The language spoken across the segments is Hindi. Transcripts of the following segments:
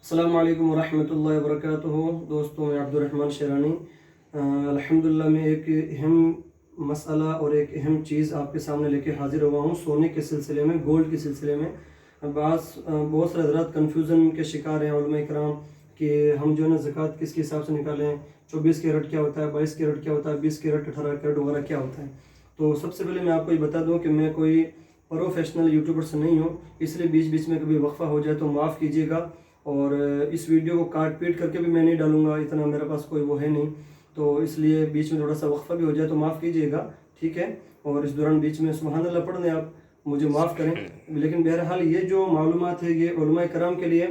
अस्सलामु अलैकुम वरहमतुल्लाहि वबरकातुहू। दोस्तों, मैं अब्दुर्रहमान शेरानी अल्हम्दुलिल्लाह मैं एक अहम मसला और एक अहम चीज़ आपके सामने लेके हाज़िर हुआ हूँ। सोने के सिलसिले में, गोल्ड के सिलसिले में बहुत सारे हज़रात कन्फ्यूज़न के शिकार हैं उलमा इकराम कि हम जो है ना ज़कात किसके हिसाब से निकालें, 24 कैरेट क्या होता है, 22 कैरेट क्या होता है, 20 कैरेट 18 कैरेट वगैरह क्या होता है। तो सबसे पहले मैं आपको ये बता दूँ कि मैं कोई प्रोफेशनल यूट्यूबर से नहीं हूँ, इसलिए बीच बीच में कभी वक्फ़ा हो जाए तो माफ़ कीजिएगा। और इस वीडियो को काट पीट करके भी मैं नहीं डालूंगा, इतना मेरे पास कोई वो है नहीं, तो इसलिए बीच में थोड़ा सा वक्फ़ा भी हो जाए तो माफ़ कीजिएगा, ठीक है। और इस दौरान बीच में सुबहान अल्लाह पढ़ दें, आप मुझे माफ़ करें। लेकिन बहरहाल ये जो मालूमात है ये उलमा कराम के लिए,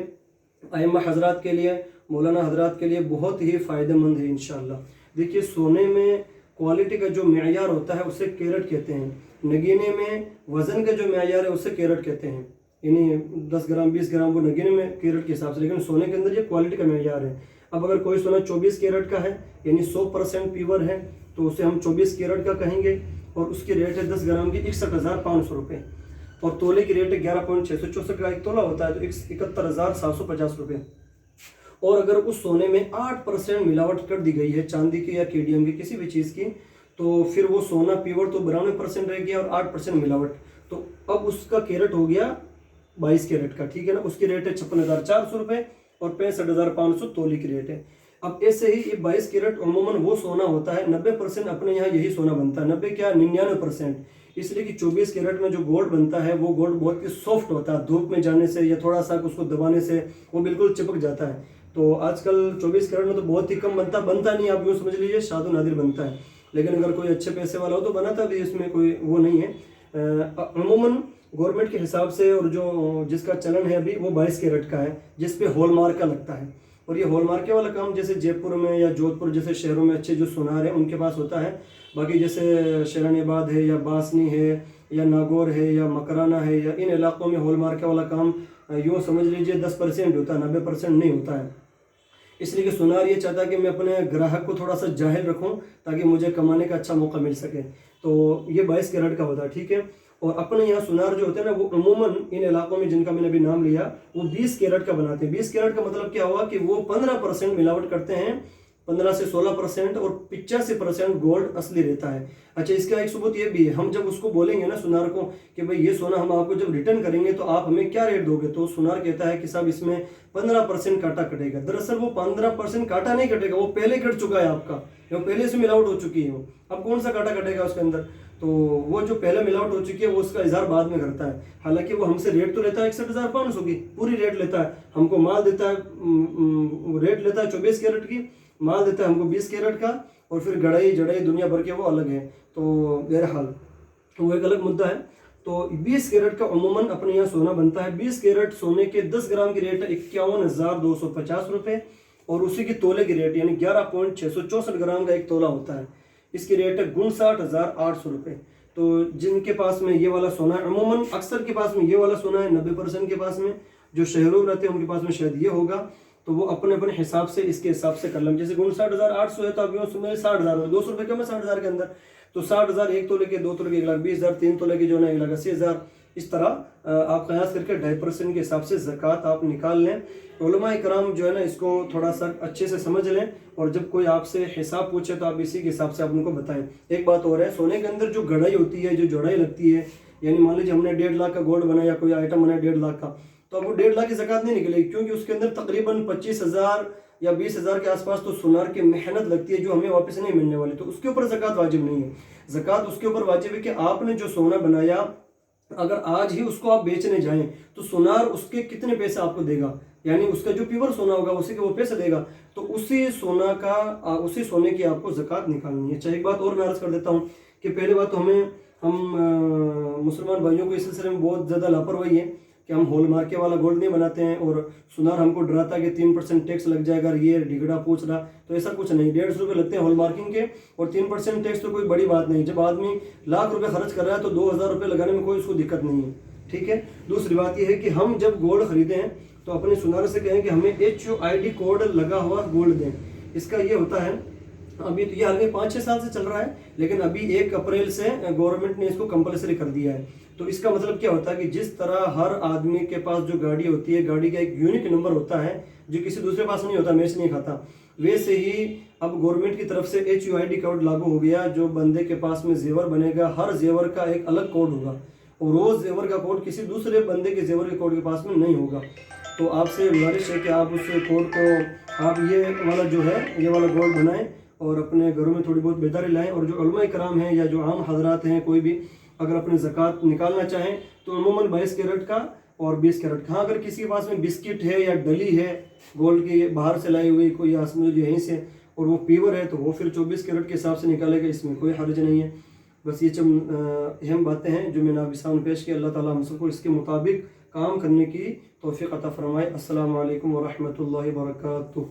अइम्मा हज़रात के लिए, मौलाना हज़रात के लिए बहुत ही फ़ायदेमंद है इंशाअल्लाह। देखिए, सोने में क्वालिटी का जो मेयार होता है उसे कैरेट कहते हैं, नगीने में वज़न का जो मेयार है उसे कैरेट कहते हैं। यानी 10 ग्राम 20 ग्राम वो नगीने में कैरेट के हिसाब से, लेकिन सोने के अंदर ये क्वालिटी का मेयार है। अब अगर कोई सोना 24 कैरेट का है यानी 100% प्योर है तो उसे हम 24 कैरेट का कहेंगे, और उसकी रेट है 10 ग्राम की 61,500 रुपये, और तोले की रेट है 11.664 का एक तोला होता है तो 71,750 रुपये। और अगर उस सोने में 8% मिलावट कर दी गई है, चांदी की या केडीएम की किसी भी चीज़ की, तो फिर वो सोना प्योर तो 92% रह गया और 8% मिलावट, तो अब उसका कैरेट हो गया 22 कैरेट का, ठीक है ना। उसकी रेट है 56,400 रुपये और 65,500 तोले की रेट है। अब ऐसे ही ये 22 कैरेट अमूमन वो सोना होता है, 90% अपने यहाँ यही सोना बनता है, 90 क्या 99%, इसलिए कि 24 कैरेट में जो गोल्ड बनता है वो गोल्ड बहुत ही सॉफ्ट होता है, धूप में जाने से या थोड़ा सा उसको दबाने से वो बिल्कुल चिपक जाता है। तो आजकल 24 कैरेट में तो बहुत ही कम बनता नहीं, आप यूँ समझ लीजिए शादो नादिर बनता है, लेकिन अगर कोई अच्छे पैसे वाला हो तो बनाता भी, इसमें कोई वो नहीं है। अमूमन गवर्नमेंट के हिसाब से और जो जिसका चलन है अभी वो 22 कैरेट का है, जिस पे हॉलमार्क का लगता है। और ये हॉलमार्क वाला काम जैसे जयपुर में या जोधपुर जैसे शहरों में अच्छे जो सुनार है उनके पास होता है। बाकी जैसे शेरानीबाद है या बासनी है या नागौर है या मकराना है या इन इलाकों में हॉलमार्क वाला काम यूँ समझ लीजिए 10% होता है, 90% नहीं होता है। इसलिए कि सुनार ये चाहता है कि मैं अपने ग्राहक को थोड़ा सा जाहिल रखूं ताकि मुझे कमाने का अच्छा मौका मिल सके, तो ये 22 कैरेट का होता है, ठीक है। और अपने यहाँ सुनार जो होते हैं ना वो अमूमन इन इलाकों में जिनका मैंने अभी नाम लिया वो 20 कैरेट का बनाते हैं। 20 कैरेट का मतलब क्या हुआ कि वो 15% मिलावट करते हैं, 15 से 16%, और 85% गोल्ड असली रहता है। अच्छा, इसका एक सबूत ये भी है, हम जब उसको बोलेंगे ना सुनार को कि भाई ये सोना हम आपको जब रिटर्न करेंगे तो आप हमें क्या रेट दोगे, तो सुनार कहता है कि साहब इसमें 15% काटा कटेगा। दरअसल वो 15% काटा नहीं कटेगा, वो पहले कट चुका है आपका, वो पहले से मिलावट हो चुकी है। वो अब कौन सा काटा कटेगा उसके अंदर, तो वो जो पहले मिलावट हो चुकी है वो उसका इजहार बाद में करता है। हालांकि वो हमसे रेट तो लेता है 61,500 की पूरी रेट लेता है, हमको माल देता है, रेट लेता है 24 कैरेट की, माल देता है हमको 20 कैरेट का, और फिर गड़ाई जड़ाई दुनिया भर के वो अलग है। तो बहरहाल तो वो एक अलग मुद्दा है। तो 20 कैरेट का अमूमन अपने यहाँ सोना बनता है। 20 कैरेट सोने के 10 ग्राम की रेट है 51,250 रुपये, और उसी की तोले की रेट यानी 11.664 ग्राम का एक तोला होता है, इसकी रेट है 59,800 रुपये। तो जिनके पास में ये वाला सोना है, अमूमन अक्सर के पास में ये वाला सोना है, 90% के पास में, जो शहरों में रहते हैं उनके पास में शायद ये होगा, तो वो अपने अपने हिसाब से इसके हिसाब से कर लें। जैसे 59,800 है तो अब यूँ समझ 60,000, 200 रुपये कम है 60,000 के अंदर, तो 60,000 एक तोले के, 2 तोले के 1,20,000, 3 तोले के जो है 1,80,000, इस तरह आप कयास करके 2.5% के हिसाब से ज़कात आप निकाल लें। उलमा इकराम जो है ना इसको थोड़ा सा अच्छे से समझ लें, और जब कोई आपसे हिसाब पूछे तो आप इसी के हिसाब से आप उनको बताएं। एक बात और है, सोने के अंदर जो गढ़ाई होती है, जो जोड़ाई लगती है, यानी मान लीजिए हमने 1.5 लाख का गोल्ड बनाया, कोई आइटम बनाया 1.5 लाख का, तो अब वो 1.5 लाख की ज़कात नहीं निकलेगी, क्योंकि उसके अंदर तकरीबन 25,000 या 20,000 के आसपास तो सुनार की मेहनत लगती है जो हमें वापस नहीं मिलने वाली, तो उसके ऊपर ज़कात वाजिब नहीं है। ज़कात उसके ऊपर वाजिब है कि आपने जो सोना बनाया, अगर आज ही उसको आप बेचने जाएं तो सुनार उसके कितने पैसे आपको देगा, यानी उसका जो प्योर सोना होगा उसी के वो पैसे देगा, तो उसी सोना का उसी सोने की आपको ज़कात निकालनी है। अच्छा, एक बात और मैं अर्ज़ कर देता हूँ कि पहले बात तो हम मुसलमान भाइयों को इस सिलसिले में बहुत ज़्यादा लापरवाही है कि हम हॉलमार्क वाला गोल्ड नहीं बनाते हैं, और सुनार हमको डराता है कि 3% टैक्स लग जाएगा, ये डिगड़ा पूछ रहा, तो ऐसा कुछ नहीं। 150 रुपये लगते हैं हॉलमार्किंग के, और 3% टैक्स तो कोई बड़ी बात नहीं। जब आदमी लाख रुपए खर्च कर रहा है तो 2,000 रुपये लगाने में कोई उसको दिक्कत नहीं है, ठीक है। दूसरी बात यह है कि हम जब गोल्ड खरीदें हैं तो अपने सुनार से कहें कि हमें HUID कोड लगा हुआ गोल्ड दें। इसका ये होता है, अभी तो ये हाल में 5-6 साल से चल रहा है, लेकिन अभी 1 अप्रैल से गवर्नमेंट ने इसको कंपलसरी कर दिया है। तो इसका मतलब क्या होता है कि जिस तरह हर आदमी के पास जो गाड़ी होती है, गाड़ी का एक यूनिक नंबर होता है जो किसी दूसरे पास नहीं होता, मैच नहीं खाता, वैसे ही अब गवर्नमेंट की तरफ से HUID कोड लागू हो गया। जो बंदे के पास में जेवर बनेगा, हर जेवर का एक अलग कोड होगा और रोज जेवर का कोड किसी दूसरे बंदे के जेवर के कोड के पास में नहीं होगा। तो आपसे गुजारिश है कि आप उस कोड को, आप ये वाला जो है, ये वाला गोल्ड बनाएं और अपने घरों में थोड़ी बहुत बेदारी लाएं। और जो उलमा इकराम हैं या जो आम हजरात हैं, कोई भी अगर अपनी ज़कात निकालना चाहें तो अमूमन 22 कैरेट का और 20 कैरेट का। हाँ, अगर किसी के पास में बिस्किट है या डली है गोल्ड की बाहर से लाई हुई कोई आसमान जो यहीं से, और वो प्योर है, तो वो फिर 24 कैरेट के हिसाब से निकालेगा, इसमें कोई हर्ज नहीं है। बस ये अहम बातें हैं जो मैंने आपके सामने पेश की। अल्लाह ताला हम सबको इसके मुताबिक काम करने की तौफीक अता फरमाए। अस्सलामु अलैकुम व रहमतुल्लाहि व बरकातुहू।